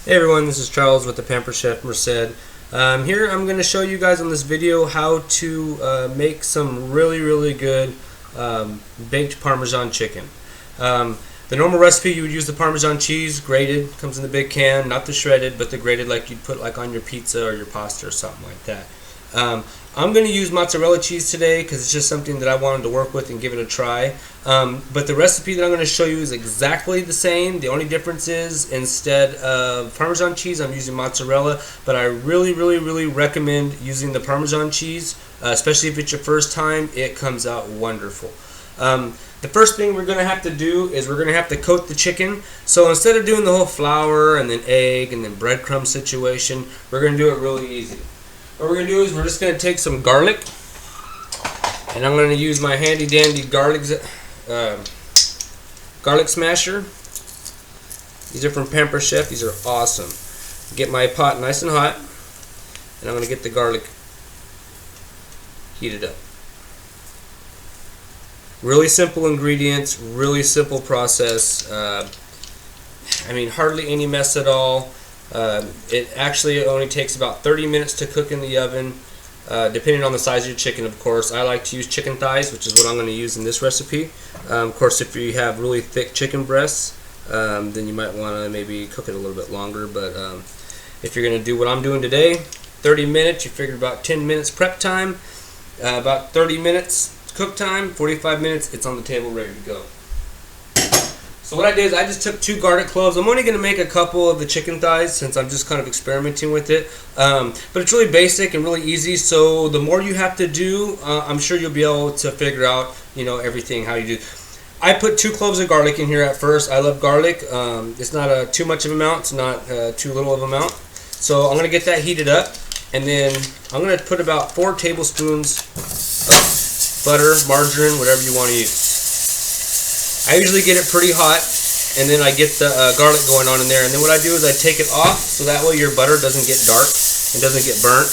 Hey everyone, this is Charles with the Pamper Chef Merced. Here I'm going to show you guys on this video how to make some really good baked Parmesan chicken. The normal recipe, you would use the Parmesan cheese, grated, comes in the big can, not the shredded, but the grated like you'd put like on your pizza or your pasta or something like that. I'm going to use mozzarella cheese today because it's just something that I wanted to work with and give it a try. But the recipe that I'm going to show you is exactly the same. The only difference is instead of Parmesan cheese, I'm using mozzarella. But I really recommend using the Parmesan cheese, especially if it's your first time. It comes out wonderful. The first thing we're going to have to do is we're going to have to coat the chicken. So instead of doing the whole flour and then egg and then breadcrumb situation, we're going to do it really easy. What we're going to do is we're just going to take some garlic, and I'm going to use my handy dandy garlic smasher. These are from Pamper Chef. These are awesome. Get my pot nice and hot, and I'm going to get the garlic heated up. Really simple ingredients, really simple process. I mean, hardly any mess at all. It actually only takes about 30 minutes to cook in the oven, depending on the size of your chicken, of course. I like to use chicken thighs, which is what I'm going to use in this recipe. Of course, if you have really thick chicken breasts, then you might want to maybe cook it a little bit longer. But if you're going to do what I'm doing today, 30 minutes, you figure about 10 minutes prep time, about 30 minutes cook time, 45 minutes, it's on the table ready to go. So what I did is I just took 2 garlic cloves. I'm only going to make a couple of the chicken thighs since I'm just kind of experimenting with it. But it's really basic and really easy. So the more you have to do, I'm sure you'll be able to figure out, everything how you do. I put 2 cloves of garlic in here at first. I love garlic. It's not too much of an amount. It's not too little of an amount. So I'm going to get that heated up, and then I'm going to put about 4 tablespoons of butter, margarine, whatever you want to use. I usually get it pretty hot, and then I get the garlic going on in there, and then what I do is I take it off so that way your butter doesn't get dark and doesn't get burnt,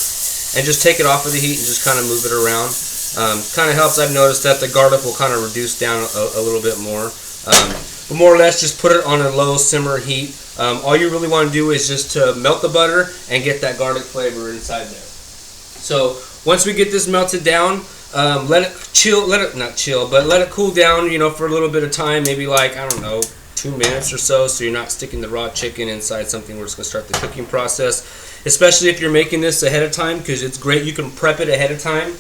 and just take it off of the heat and just kind of move it around. Kind of helps. I've noticed that the garlic will kind of reduce down a little bit more, but more or less just put it on a low simmer heat. All you really want to do is just to melt the butter and get that garlic flavor inside there. So once we get this melted down, let it chill, let it cool down, for a little bit of time, maybe like, 2 minutes or so you're not sticking the raw chicken inside something where it's going to start the cooking process, especially if you're making this ahead of time, because it's great. You can prep it ahead of time,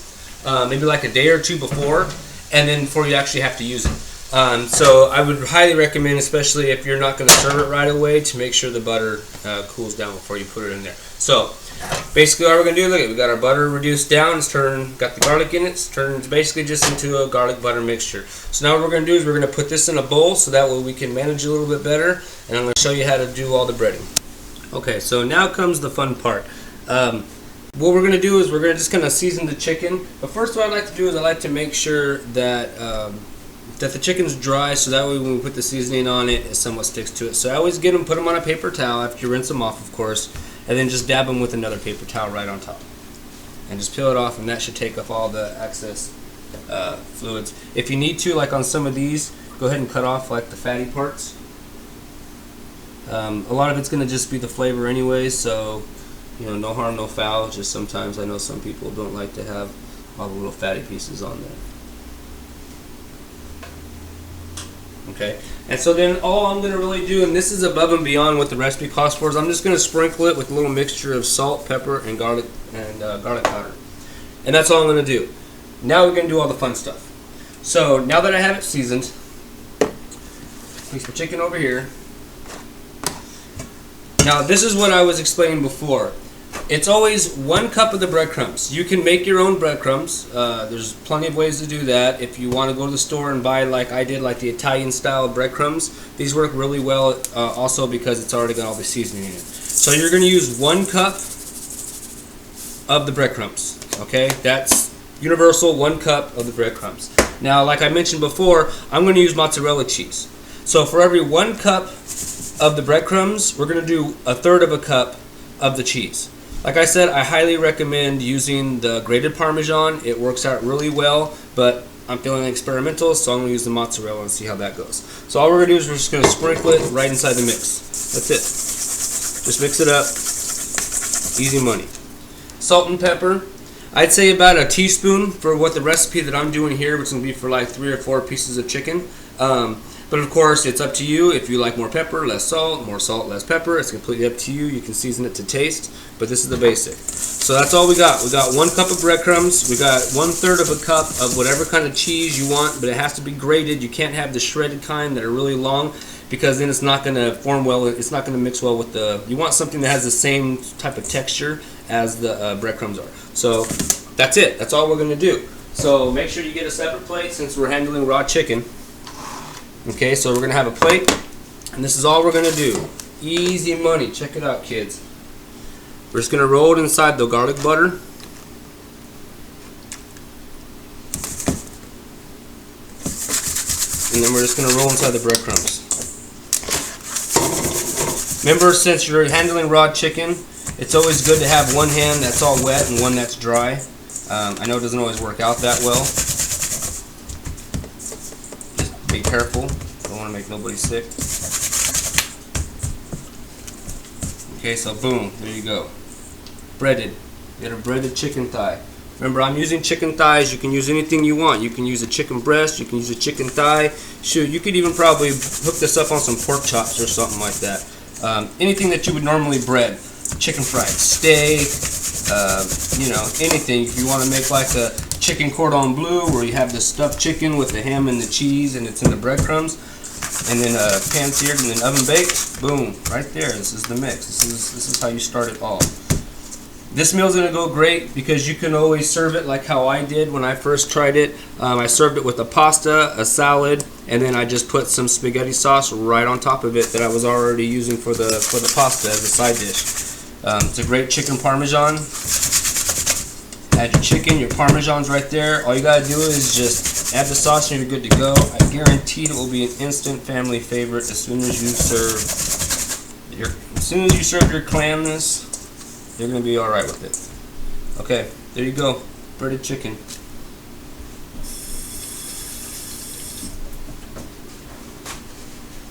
maybe like a day or 2 before, and then before you actually have to use it. So I would highly recommend, especially if you're not going to serve it right away, to make sure the butter cools down before you put it in there. So basically all we're going to do, look, we got our butter reduced down, got the garlic in it, it's turned basically just into a garlic butter mixture. So now what we're going to do is we're going to put this in a bowl so that way we can manage it a little bit better, and I'm going to show you how to do all the breading. Okay, so now comes the fun part. What we're going to do is we're just going to season the chicken, but first what I like to do is I like to make sure that the chicken's dry, so that way when we put the seasoning on it, it somewhat sticks to it. So I always put them on a paper towel after you rinse them off, of course, and then just dab them with another paper towel right on top. And just peel it off, and that should take off all the excess fluids. If you need to, like on some of these, go ahead and cut off like the fatty parts. A lot of it's going to just be the flavor anyway, so no harm, no foul. Just sometimes I know some people don't like to have all the little fatty pieces on there. Okay, and so then all I'm going to really do, and this is above and beyond what the recipe calls for, is I'm just going to sprinkle it with a little mixture of salt, pepper, and garlic powder. And that's all I'm going to do. Now we're going to do all the fun stuff. So now that I have it seasoned, place the chicken over here. Now this is what I was explaining before. It's always 1 cup of the breadcrumbs. You can make your own breadcrumbs. There's plenty of ways to do that. If you want to go to the store and buy, like I did, like the Italian style breadcrumbs, these work really well also because it's already got all the seasoning in it. So you're going to use 1 cup of the breadcrumbs. Okay, that's universal, 1 cup of the breadcrumbs. Now, like I mentioned before, I'm going to use mozzarella cheese. So for every 1 cup of the breadcrumbs, we're going to do 1/3 of a cup of the cheese. Like I said, I highly recommend using the grated Parmesan. It works out really well, but I'm feeling experimental, so I'm going to use the mozzarella and see how that goes. So all we're going to do is we're just going to sprinkle it right inside the mix. That's it. Just mix it up. Easy money. Salt and pepper. I'd say about a teaspoon for what the recipe that I'm doing here, which is going to be for like 3 or 4 pieces of chicken. But of course, it's up to you. If you like more pepper, less salt, more salt, less pepper, it's completely up to you. You can season it to taste, but this is the basic. So that's all we got. We got 1 cup of breadcrumbs. We got 1/3 of a cup of whatever kind of cheese you want, but it has to be grated. You can't have the shredded kind that are really long, because then it's not going to form well. It's not going to mix well with the. You want something that has the same type of texture as the breadcrumbs are. So that's it. That's all we're going to do. So make sure you get a separate plate since we're handling raw chicken. Okay, so we're going to have a plate, and this is all we're going to do. Easy money. Check it out, kids. We're just going to roll it inside the garlic butter. And then we're just going to roll inside the breadcrumbs. Remember, since you're handling raw chicken, it's always good to have one hand that's all wet and one that's dry. I know it doesn't always work out that well. Just be careful. Don't want to make nobody sick. Okay, so boom, there you go. Breaded. You got a breaded chicken thigh. Remember, I'm using chicken thighs. You can use anything you want. You can use a chicken breast. You can use a chicken thigh. Shoot, you could even probably hook this up on some pork chops or something like that. Anything that you would normally bread. Chicken fried steak, you know, anything. If you want to make like a chicken cordon bleu where you have the stuffed chicken with the ham and the cheese and it's in the breadcrumbs, and then pan seared and then oven baked, boom, right there. This is the mix. This is how you start it all. This meal's gonna go great because you can always serve it like how I did when I first tried it. I served it with a pasta, a salad, and then I just put some spaghetti sauce right on top of it that I was already using for the pasta as a side dish. It's a great chicken Parmesan. Add your chicken, your Parmesan's right there. All you gotta do is just add the sauce and you're good to go. I guarantee it will be an instant family favorite as soon as you serve your clan this. You're going to be alright with it. Okay, there you go. Breaded chicken.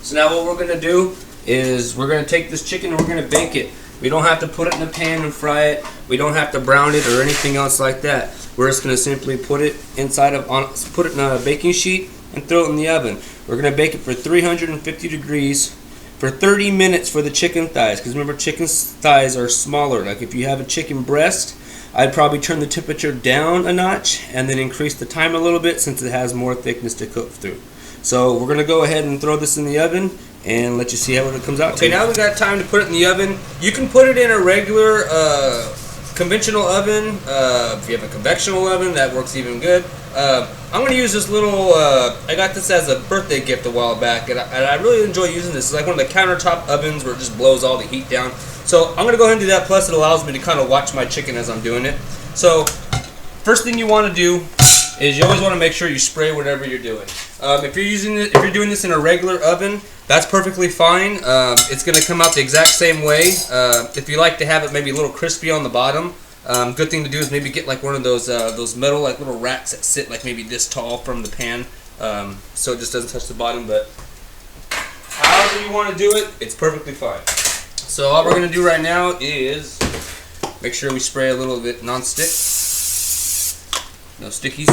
So now what we're going to do is we're going to take this chicken and we're going to bake it. We don't have to put it in a pan and fry it. We don't have to brown it or anything else like that. We're just going to simply put it put it in a baking sheet and throw it in the oven. We're going to bake it for 350 degrees for 30 minutes for the chicken thighs, because remember, chicken thighs are smaller. Like if you have a chicken breast, I'd probably turn the temperature down a notch and then increase the time a little bit since it has more thickness to cook through. So we're going to go ahead and throw this in the oven and let you see how it comes out. Okay, now we got time to put it in the oven. You can put it in a regular conventional oven. If you have a conventional oven, that works even good. I'm going to use this little, I got this as a birthday gift a while back, and I really enjoy using this. It's like one of the countertop ovens where it just blows all the heat down. So I'm going to go ahead and do that, plus it allows me to kind of watch my chicken as I'm doing it. So first thing you want to do is you always want to make sure you spray whatever you're doing. If you're doing this in a regular oven, that's perfectly fine. It's going to come out the exact same way. If you like to have it maybe a little crispy on the bottom, good thing to do is maybe get like one of those metal like little racks that sit like maybe this tall from the pan, so it just doesn't touch the bottom. But however you want to do it, it's perfectly fine. So all we're going to do right now is make sure we spray a little bit non-stick, no stickies.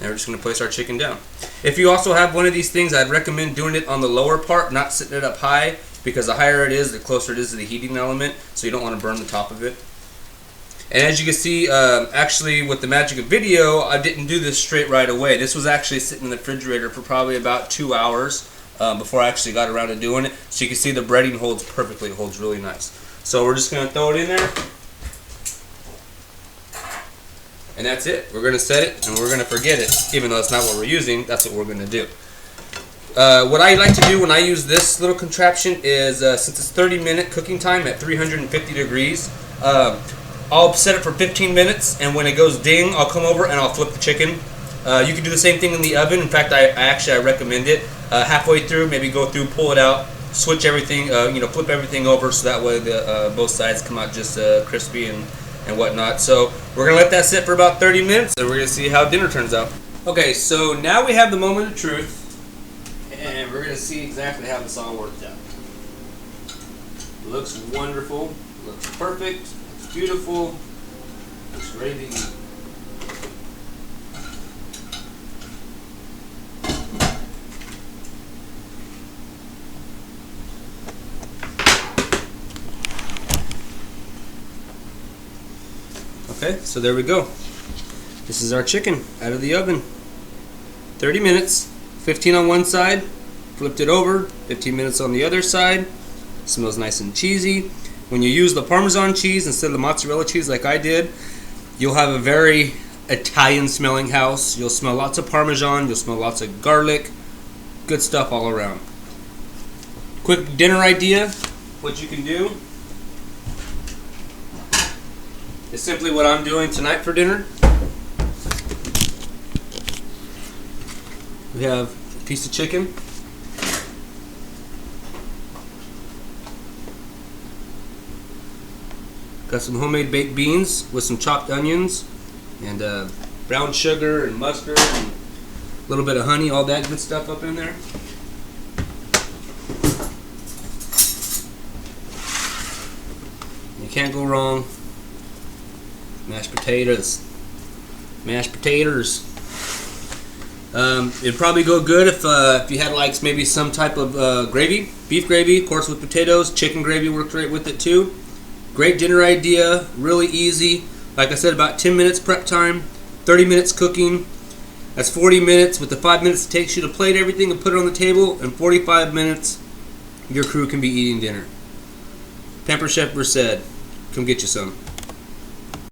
And we're just going to place our chicken down. If you also have one of these things, I'd recommend doing it on the lower part, not sitting it up high, because the higher it is, the closer it is to the heating element, so you don't want to burn the top of it. And as you can see, actually with the magic of video, I didn't do this straight right away. This was actually sitting in the refrigerator for probably about 2 hours before I actually got around to doing it. So you can see the breading holds perfectly, it holds really nice. So we're just going to throw it in there. And that's it. We're going to set it and we're going to forget it. Even though it's not what we're using, that's what we're going to do. What I like to do when I use this little contraption is, since it's 30-minute cooking time at 350 degrees, I'll set it for 15 minutes, and when it goes ding, I'll come over and I'll flip the chicken. You can do the same thing in the oven. In fact, I recommend it. Halfway through, maybe go through, pull it out, switch everything, flip everything over so that way both sides come out just crispy and whatnot. So we're going to let that sit for about 30 minutes, and we're going to see how dinner turns out. Okay, so now we have the moment of truth. And we're going to see exactly how this all worked out. Looks wonderful. Looks perfect. Looks beautiful. Looks ready to eat. Okay, so there we go. This is our chicken out of the oven. 30 minutes, 15 on one side, flipped it over, 15 minutes on the other side. Smells nice and cheesy. When you use the Parmesan cheese instead of the mozzarella cheese like I did, you'll have a very Italian smelling house. You'll smell lots of Parmesan, you'll smell lots of garlic. Good stuff all around. Quick dinner idea, what you can do is simply what I'm doing tonight for dinner. We have a piece of chicken. Got some homemade baked beans with some chopped onions and brown sugar and mustard and a little bit of honey, all that good stuff up in there. You can't go wrong. Mashed potatoes. Mashed potatoes. It'd probably go good if you had like maybe some type of gravy, beef gravy, of course with potatoes. Chicken gravy works great with it too. Great dinner idea, really easy. Like I said, about 10 minutes prep time, 30 minutes cooking. That's 40 minutes with the 5 minutes it takes you to plate everything and put it on the table. In 45 minutes, your crew can be eating dinner. Pamper Chef Brissett, come get you some.